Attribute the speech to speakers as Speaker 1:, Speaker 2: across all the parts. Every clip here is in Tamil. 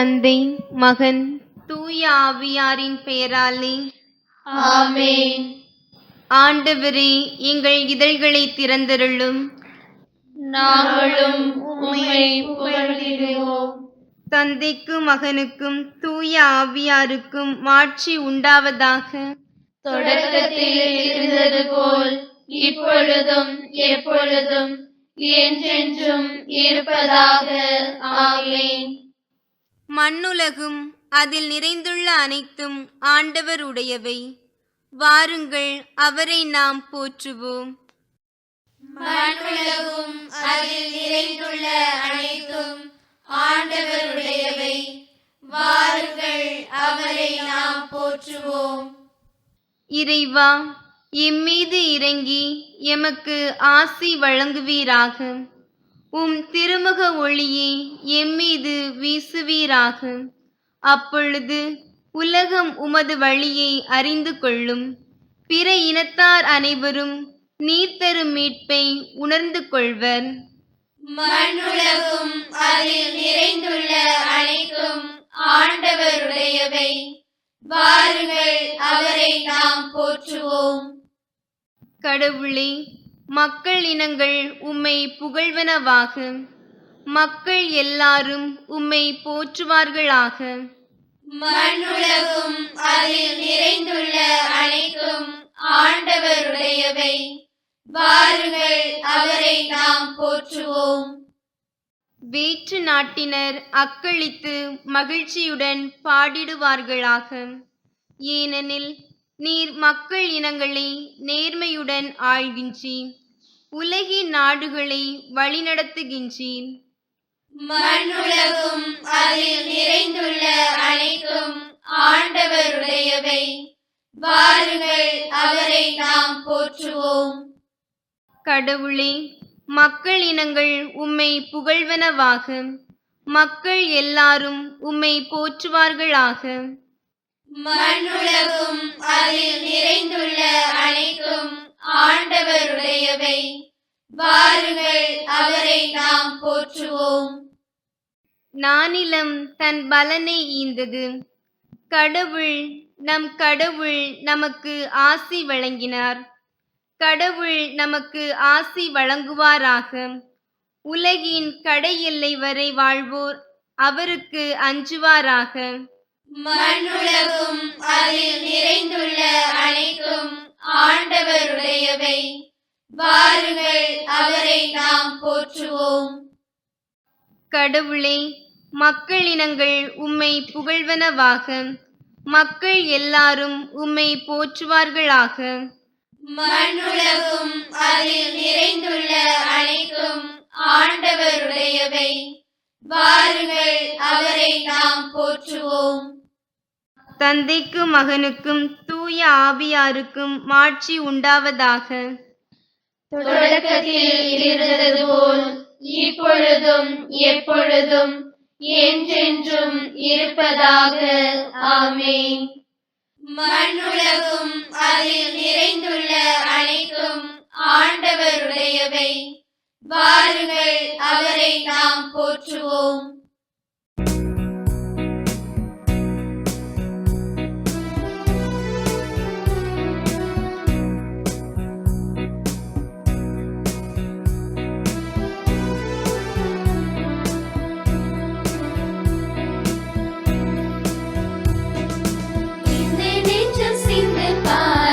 Speaker 1: தந்தை, மகன், தூய ஆவியாரின் பெயராலே
Speaker 2: ஆமென்.
Speaker 1: ஆண்டவரே, எங்கள் இதழ்களை திறந்தருளும்.
Speaker 2: நாங்களும் உம்மை புகழ்ந்திடுவோம்.
Speaker 1: தந்தைக்கும் மகனுக்கும் தூய ஆவியாருக்கும் மாட்சி உண்டாவதாக.
Speaker 2: தொடக்கத்தில் இருந்தது போல் இப்பொழுதும் எப்பொழுதும் என்றென்றும் இருப்பதாக. ஆமென்.
Speaker 1: மண்ணுலகும் அதில் நிறைந்துள்ள அனைத்தும் ஆண்டவருடையவை. வாருங்கள், அவரை நாம் போற்றுவோம்.
Speaker 2: மண்ணுலகும் அதில் நிறைந்துள்ள அனைத்தும் ஆண்டவருடையவை. வாருங்கள், அவரை நாம் போற்றுவோம்.
Speaker 1: இறைவா, எம்மீது இறங்கி எமக்கு ஆசி வழங்குவீராக. உம் திருமுக ஒளியை எம்மீது வீசுவீராக. அப்பொழுது உலகம் உமது வழியை அறிந்து கொள்ளும். பிற இனத்தார் அனைவரும் நீர் தரும் மீட்பை உணர்ந்து கொள்வர்.
Speaker 2: மண்ணுலகும் அதில் நிறைந்துள்ள அனைத்தும் ஆண்டவருடையவை. வாருங்கள், அவரை நாம் போற்றுவோம்.
Speaker 1: கடவுளே, மக்கள் இனங்கள் உம்மை புகழ்வனவாக. மக்கள் எல்லாரும் உம்மை போற்றுவார்களாக.
Speaker 2: மண்ணுலகும் அதில் நிறைந்துள்ள அனைத்தும் ஆண்டவருடையவை. வாருங்கள், அவரை நாம் போற்றுவோம்.
Speaker 1: வேற்று நாட்டினர் அக்களித்து மகிழ்ச்சியுடன் பாடிடுவார்களாக. ஏனெனில் நீர் மக்கள் இனங்களை நேர்மையுடன் ஆள்கின்றீர். உலகின் நாடுகளை வழிநடத்துகின்றீர்.
Speaker 2: மண்ணுலகும் அதில் நிறைந்துள்ள அனைத்தும் ஆண்டவருடையவை. வாருங்கள், அவரை நாம் போற்றுவோம்.
Speaker 1: கடவுளே, மக்கள் இனங்கள் உம்மை புகழ்வனவாக. மக்கள் எல்லாரும் உம்மை போற்றுவார்களாக.
Speaker 2: மண்ணுலகும் அதில் நிறைந்துள்ள அனைத்தும் ஆண்டவருடையவை. வாருங்கள், அவரை நாம் போற்றுவோம்.
Speaker 1: நானிலம் தன் பலனை ஈந்தது. கடவுள் நமக்கு ஆசி வழங்கினார். கடவுள் நமக்கு ஆசி வழங்குவாராக. உலகின் கடை எல்லை வரை வாழ்வோர் அவருக்கு அஞ்சுவாராக.
Speaker 2: மண்ணுலகும் அதில் நிறைந்துள்ள அனைத்தும் ஆண்டவருடையவை. வாருங்கள், அவரை நாம் போற்றுவோம்.
Speaker 1: கடவுளே, மக்கள் இனங்கள் உம்மை புகழ்வனவாக. மக்கள் எல்லாரும் உம்மை போற்றுவார்களாக.
Speaker 2: மண்ணுலகும் அதில் நிறைந்துள்ள அனைத்தும் ஆண்டவருடையவை. வாருங்கள், அவரை நாம் போற்றுவோம்.
Speaker 1: தந்தைக்கும் மகனுக்கும் தூய ஆவியாருக்கும் மாட்சி உண்டாவதாக.
Speaker 2: தொடக்கத்தில் இருந்தது போல் இப்பொழுதும் எப்பொழுதும் என்றென்றும் இருப்பதாக. ஆமென். மண்ணுலகும் அதில் நிறைந்துள்ள அனைத்தும் ஆண்டவருடையவை. வாருங்கள், அவரை நாம் போற்றுவோம். இந்த நெஞ்சம் சிந்து பார்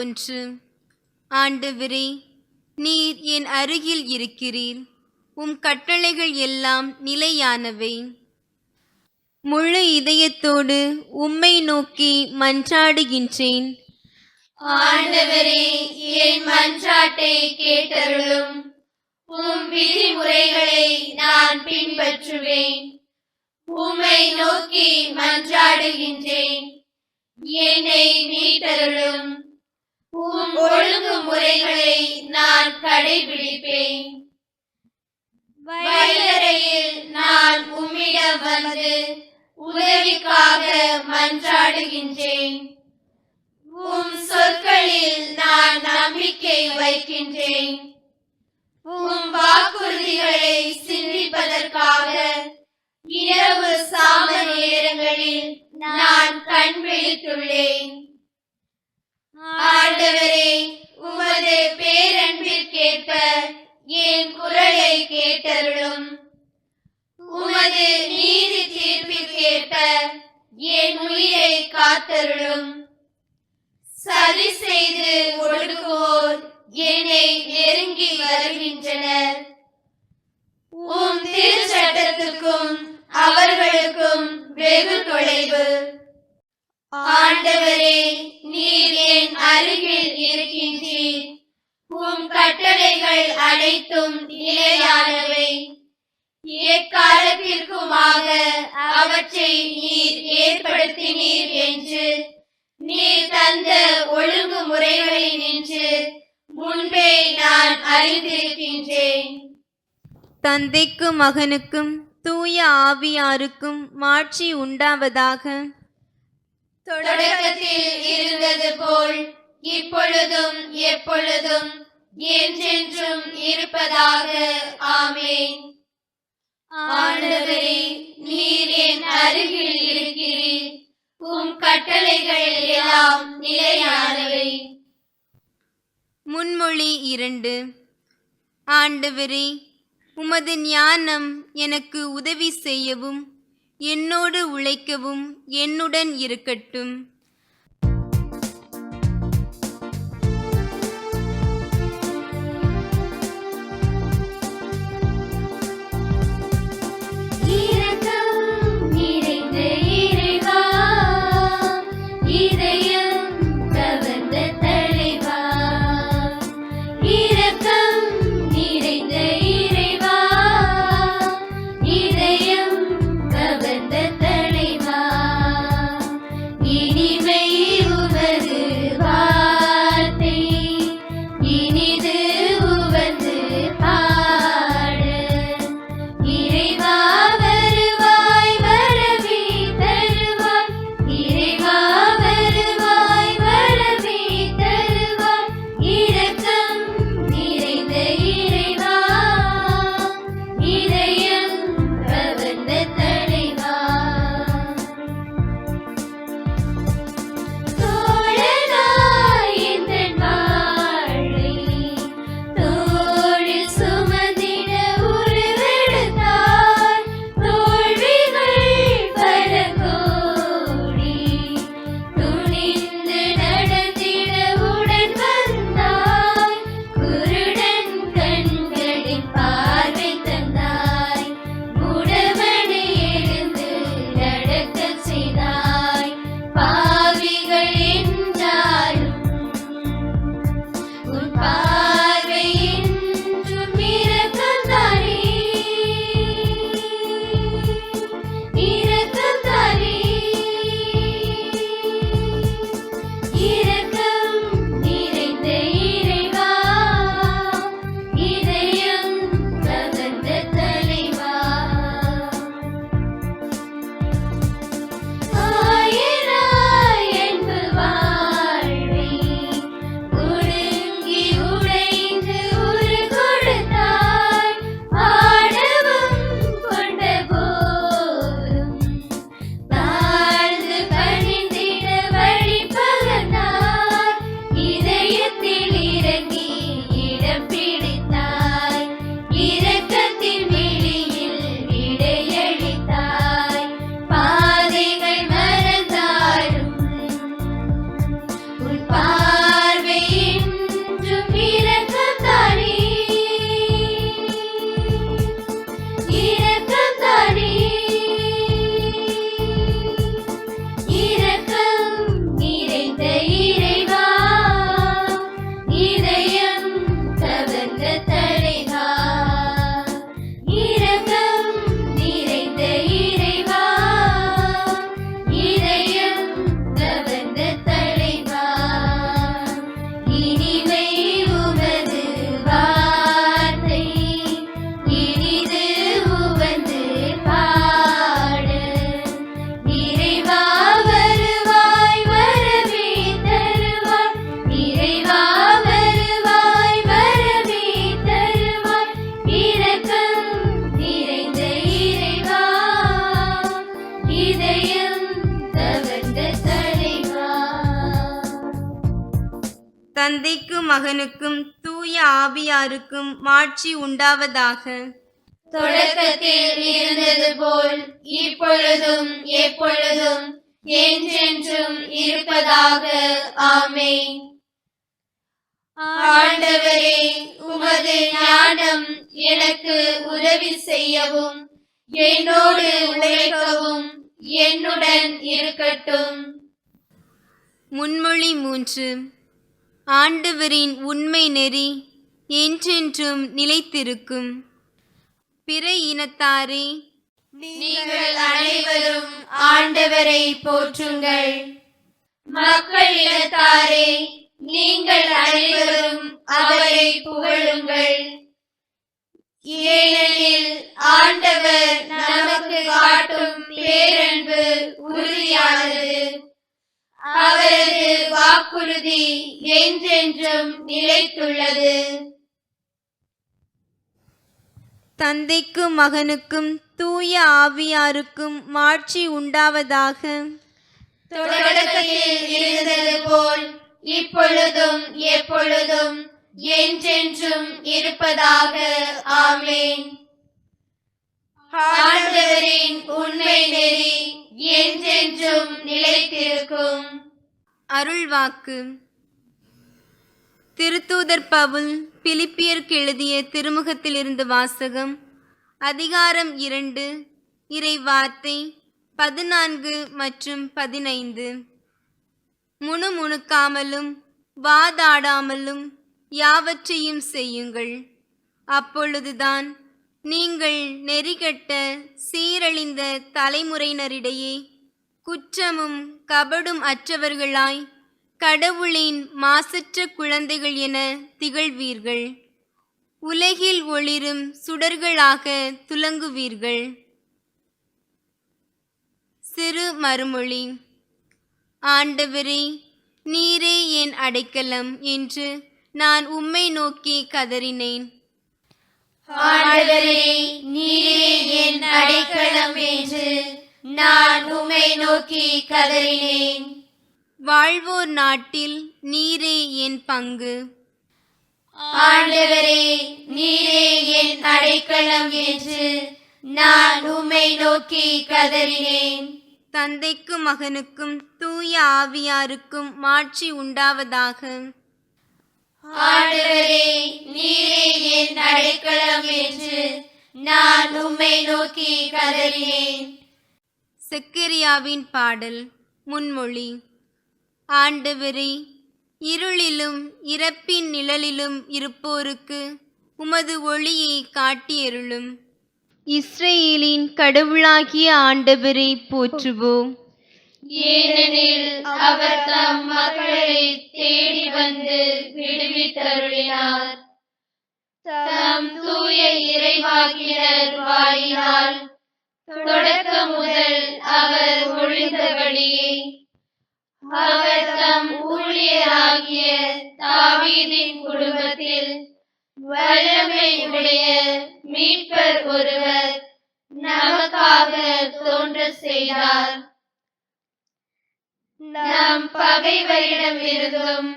Speaker 1: 1. ஆண்டவரே, நீர் என் அருகில் இருக்கிறீர். உம் கட்டளைகள் எல்லாம் நிலையானவை. முழு இதயத்தோடு உம்மை நோக்கி மன்றாடுகின்றேன்.
Speaker 2: ஆண்டவரே, என் மன்றாட்டை கேட்டருளும். உம் விதிமுறைகளை நான் பின்பற்றுவேன். உம்மை நோக்கி மன்றாடுகின்றேன். என்னை மீட்டருளும். உம் ஒழுங்குமுறைகளை நான் கடைபிடிப்பேன். வைகரையில் நான் உம்மிடம் வந்து உதவிக்காக மன்றாடுகின்றேன். உம் சொற்களில் நான் நம்பிக்கை வைக்கின்றேன். உம் வாக்குறுதிகளை சிந்திப்பதற்காக இரவு சாம நேரங்களில் நான் கண் விழித்துள்ளேன். ஆண்டவரே, உமது பேரன்பிற்கேற்ப என் குரலை கேட்டருளும். உமது நீதி தீர்ப்பிற்கேற்ப என் உயிரை காத்தருளும். சதி செய்து ஒடுக்குவோர் என்னை நெருங்கி வருகின்றனர். உம் திருச்சட்டத்துக்கும் அவர்களுக்கும் வெகு தொலைவு. ஆண்டவரே, நீர் என் அருகில் இருக்கின்றீர். உம் கட்டளைகள் அனைத்தும் நிலையானவை. எக்காலத்திற்குமாக அவற்றை நீர் ஏற்படுத்தினீர் என்று நீர் தந்த ஒழுங்குமுறைகளினின்று முன்பே நான் அறிந்திருக்கின்றேன்.
Speaker 1: தந்தைக்கும் மகனுக்கும் தூய ஆவியாருக்கும் மாட்சி உண்டாவதாக.
Speaker 2: தொடக்கத்தில் இருந்தது போல் இப்பொழுதும் எப்பொழுதும் என்றென்றும் இருப்பதாக. ஆமென். ஆண்டவரே, நீர் என் அருகில் இருக்கிறீர். உம் கட்டளைகள் எல்லாம் நிலையானவை.
Speaker 1: முன்மொழி 2. ஆண்டவரே, உமது ஞானம் எனக்கு உதவி செய்யவும் என்னோடு உழைக்கவும் என்னுடன் இருக்கட்டும்.
Speaker 2: இனி
Speaker 1: தந்தைக்கும் மகனுக்கும் தூய ஆவியாருக்கும் மாட்சி உண்டாவதாக.
Speaker 2: தொடக்கத்தில் இருந்தது போல் இப்பொழுதும் எப்பொழுதும் என்றென்றும் இருப்பதாக. ஆமென். ஆண்டவரே, உமது ஞானம் எனக்கு உதவி செய்யவும் என்னோடு உழைக்கவும் என்னுடன் இருக்கட்டும்.
Speaker 1: முன்மொழி 3. ஆண்டவரின் உண்மை நெறி என்றென்றும் நிலைத்திருக்கும். பிற இனத்தாரே,
Speaker 2: நீங்கள் அனைவரும் ஆண்டவரை போற்றுங்கள். மக்கள் இனத்தாரே, நீங்கள் அனைவரும் அவரை புகழுங்கள். ஏனெனில் ஆண்டவர் நமக்கு காட்டும் பேரன்பு உறுதியானது. அவரது வாக்குறுதி என்றென்றும் நிலைத்துள்ளது.
Speaker 1: தந்தைக்கும் மகனுக்கும் தூய ஆவியாருக்கும் மாட்சி உண்டாவதாக.
Speaker 2: தொடக்கத்தில் இருந்தது போல் இப்பொழுதும் எப்பொழுதும் என்றென்றும் இருப்பதாக. ஆமென். ஆண்டவரின் உண்மை நெறி என்றென்றும் நிலைத்திருக்கும்.
Speaker 1: அருள்வாக்கு. திருத்தூதர் பவுல் பிலிப்பியருக்கு எழுதிய திருமுகத்திலிருந்து வாசகம். அதிகாரம் 2, இறை வார்த்தை 14 மற்றும் 15. முணுமுணுக்காமலும் வாதாடாமலும் யாவற்றையும் செய்யுங்கள். அப்பொழுதுதான் நீங்கள் நெறிகட்ட சீரழிந்த தலைமுறையினரிடையே குற்றமும் கபடும் அற்றவர்களாய் கடவுளின் மாசற்ற குழந்தைகள் என திகழ்வீர்கள். உலகில் ஒளிரும் சுடர்களாக துலங்குவீர்கள். சிறு மறுமொழி. ஆண்டவரே, நீரே என் அடைக்கலம் என்று நான் உம்மை நோக்கி கதறினேன்.
Speaker 2: ஆண்டவரே, நீரே என் அடைக்கலம் என்று நான் உம்மை நோக்கி கதறினேன்.
Speaker 1: வாழ்வோர் நாட்டில் நீரே என் பங்கு.
Speaker 2: ஆண்டவரே, நீரே என் அடைக்கலம் என்று நான் உம்மை நோக்கி கதறினேன்.
Speaker 1: தந்தைக்கும் மகனுக்கும் தூய ஆவியாருக்கும் மாட்சி உண்டாவதாக.
Speaker 2: ஆண்டவரே, நீரே என் அடைக்கலம் என்று நான் உம்மை நோக்கி கதறினேன்.
Speaker 1: செக்கரியாவின் பாடல். முன்மொழி. ஆண்டவரே, இருளிலும் இறப்பின் நிழலிலும் இருப்போருக்கு உமது ஒளியை காட்டியருளும். இஸ்ரேலின் கடவுளாகிய ஆண்டவரை போற்றுவோம்.
Speaker 2: ஏனெனில் அவர் தம் மக்களை தேடி வந்து விடுவித்தருளினார். தம் தூய இறைவாக்கினர் வாயினால் தொடக்கம் முதல் அவர் ஒழிந்தபடியே அவர் தம் ஊழியராகிய தாவீதின் குடும்பத்தில் வல்லமை உடைய மீட்பர் ஒருவர் நமக்காக தோன்ற செய்தார். நம் பகைவரிடமிருந்தும்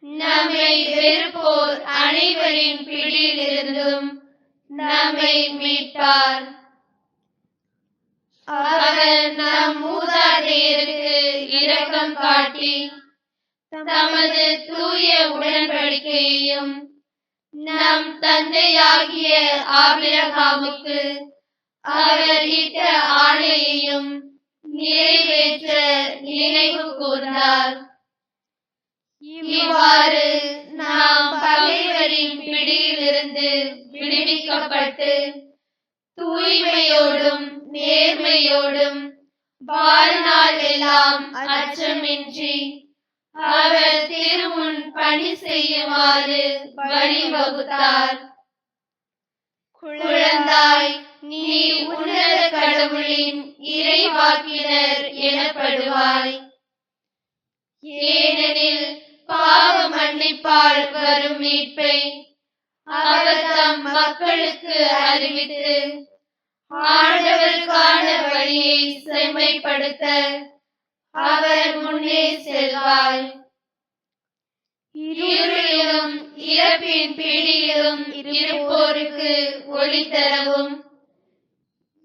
Speaker 2: நம்மை வெறுப்போர் அனைவரின் பிடியிலிருந்தும் நம்மை மீட்பார். அவர் நம் மூதாதையருக்கு இரக்கம் காட்டி தமது தூய உடன்படிக்கையையும் நம் தந்தையாகிய ஆபிரகாமுக்கு அவர் இட்ட ஆணையையும் நிறைவேற்ற நினைவு கூர்ந்தார். இவ்வாறு நாம் பகைவரின் பிடியிலிருந்து விடுவிக்கப்பட்டு தூய்மையோடும் நேர்மையோடும் வாழ்நாள் எல்லாம் அச்சமின்றி அவர் திருமுன் பணி செய்யுமாறு வழிவகுத்தார். குழந்தாய், நீ உன்னத கடவுளின் இறைவாக்கினர் எனப்படுவாய். ஏனெனில் பாவ மன்னிப்பால் வரும் மீட்பை அவர் தம் மக்களுக்கு அறிவித்து ஆண்டவருக்கான வழியை செம்மைப்படுத்த அவர் முன்னே செல்வார். இருளிலும் இறப்பின் பிடியிலும் இருப்போருக்கு ஒளி தரவும்,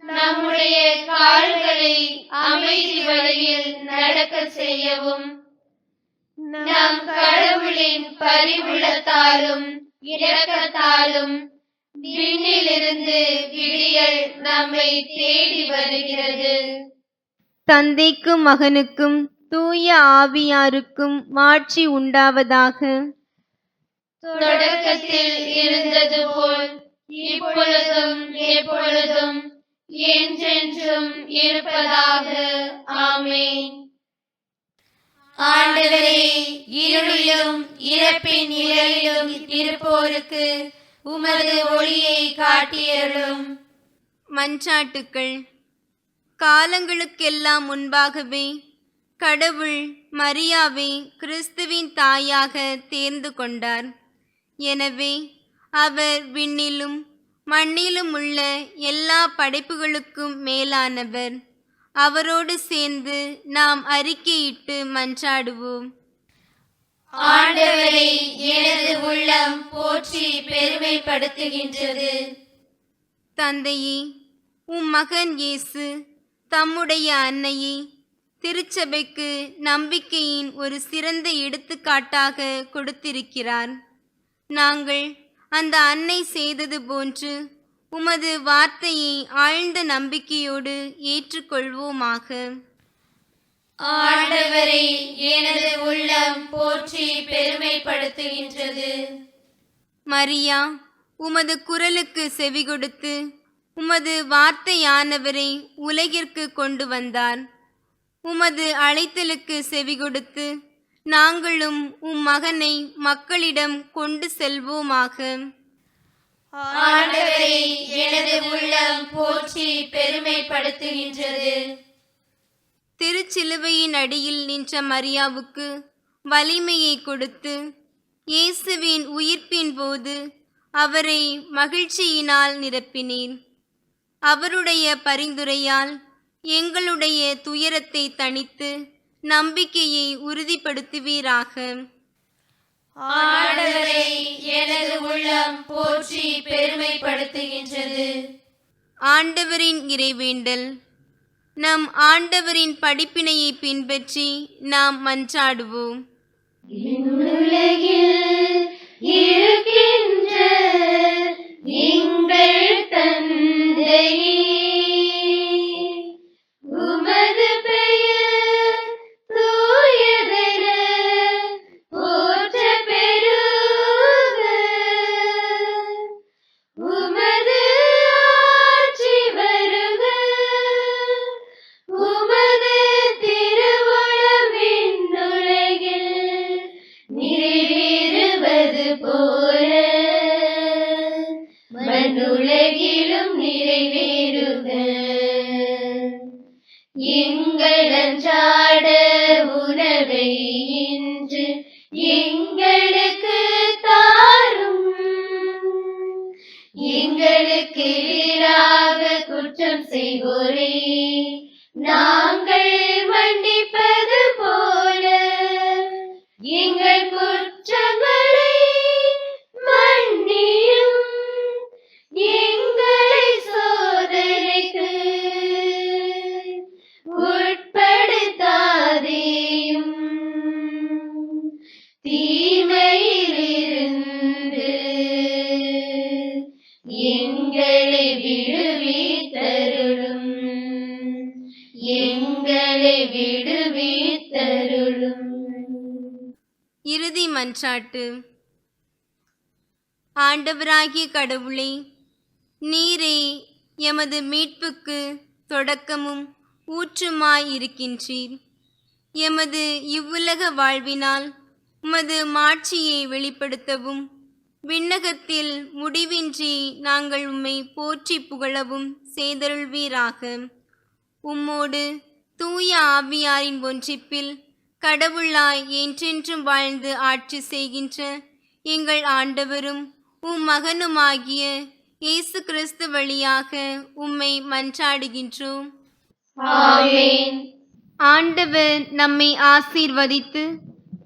Speaker 2: நம்முடைய கால்களை அமைதி வழியில் நடக்க செய்யவும், நம் கடவுளின் பரிவுள்ளத்தாலும் இரக்கத்தாலும் விண்ணிலிருந்து விடியல் நம்மை தேடி வருகிறது.
Speaker 1: தந்தைக்கும் மகனுக்கும் தூய ஆவியாருக்கும் மாட்சி உண்டாவதாக.
Speaker 2: தொடக்கத்தில் இருந்தது போல் இப்பொழுதும் எப்பொழுதும் என்றென்றும் இருப்பதாக. ஆமென். ஆண்டவரே, இருளிலும் இறப்பின் நிழலிலும் இருப்போருக்கு உமது ஒளியை காட்டியருளும்.
Speaker 1: மன்றாட்டுக்கள். காலங்களுக்கெல்லாம் முன்பாகவே கடவுள் மரியாவை கிறிஸ்துவின் தாயாக தேர்ந்து கொண்டார். எனவே அவர் விண்ணிலும் மண்ணிலும் உள்ள எல்லா படைப்புகளுக்கும் மேலானவர். அவரோடு சேர்ந்து நாம் அறிக்கையிட்டு மன்றாடுவோம்.
Speaker 2: ஆண்டவரை எனது உள்ளம் போற்றி பெருமைப்படுத்துகின்றது.
Speaker 1: தந்தையே, உம் மகன் இயேசு தம்முடைய அன்னையை திருச்சபைக்கு நம்பிக்கையின் ஒரு சிறந்த எடுத்துக்காட்டாக கொடுத்திருக்கிறார். நாங்கள் அந்த அன்னை செய்தது போன்று உமது வார்த்தையை ஆழ்ந்த நம்பிக்கையோடு ஏற்றுக்கொள்வோமாக.
Speaker 2: ஆண்டவரை எனது உள்ளம் போற்றி பெருமைப்படுத்துகின்றது.
Speaker 1: மரியா, உமது குரலுக்கு செவிகொடுத்து உமது வார்த்தையானவரை உலகிற்கு கொண்டு வந்தார். உமது அழைத்தலுக்கு செவிகொடுத்து நாங்களும் உம் மகனை மக்களிடம் கொண்டு செல்வோமாக.
Speaker 2: ஆண்டவரை எனது உள்ளம் போற்றி பெருமைப்படுத்துகின்றது.
Speaker 1: திருச்சிலுவையின் அடியில் நின்ற மரியாவுக்கு வலிமையை கொடுத்து இயேசுவின் உயிர்ப்பின் போது அவரை மகிழ்ச்சியினால் நிரப்பினீர். அவருடைய பரிந்துரையால் எங்களுடைய துயரத்தை தணித்து நம்பிக்கையை உறுதிப்படுத்துவீராக.
Speaker 2: ஆண்டவரை எனது உள்ளம் போற்றி பெருமைப்படுத்துகின்றது.
Speaker 1: ஆண்டவரின் இறைவேண்டல். நம் ஆண்டவரின் படிப்பினையை பின்பற்றி நாம் மன்றாடுவோம்.
Speaker 2: உலகில் இருக்கின்ற எங்கள் தந்தையே, உமது பெயர் தூயதென போற்றப் பெறுக. உமது ஆட்சி வருக. உமது திருவுளம் விண்ணுலகில் நிறைவேறுவது போல மண்ணுலகிலும் நிறைவேறுக. எங்கள் அன்றாட உணவை இன்று எங்களுக்கு தாரும். எங்களுக்கு எதிராக குற்றம் செய்வோரே நாங்கள் மன்னிப்பது போல எங்கள் குற்றங்களை மன்னியும். எங்களை சோதனைக்கு உட்படுத்தாதேயும், தீமையிலிருந்து எங்களை விடுவித்தருளும். எங்களை விடுவித்தருளும்.
Speaker 1: இறுதி மன்றாட்டு. ஆண்டவராகிய கடவுளே, நீரே எமது மீட்புக்கு தொடக்கமும் ஊற்றுமாயிருக்கின்றீர். எமது இவ்வுலக வாழ்வினால் உமது மாட்சியை வெளிப்படுத்தவும் விண்ணகத்தில் முடிவின்றி நாங்கள் உம்மை போற்றி புகழவும் செய்தருள்வீராக. உம்மோடு தூய ஆவியாரின் ஒன்றிப்பில் கடவுளாய் என்றென்றும் வாழ்ந்து ஆட்சி செய்கின்ற எங்கள் ஆண்டவரும் உம் மகனுமாகிய இயேசு கிறிஸ்து வழியாக உம்மை மன்றாடுகின்றோம்.
Speaker 2: ஆமென்.
Speaker 1: ஆண்டவர் நம்மை ஆசீர்வதித்து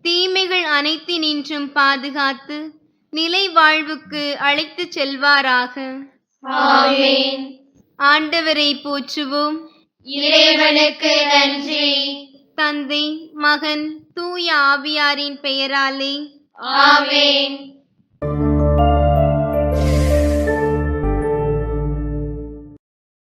Speaker 1: தீமைகள் அனைத்தினின்றும் பாதுகாத்து நிலை வாழ்வுக்கு அழைத்துச் செல்வாராக.
Speaker 2: ஆமென்.
Speaker 1: ஆண்டவரை போற்றுவோம்.
Speaker 2: இறைவனுக்கு நன்றி.
Speaker 1: தந்தை, மகன், தூய ஆவியாரின் பெயராலே
Speaker 2: ஆமென்.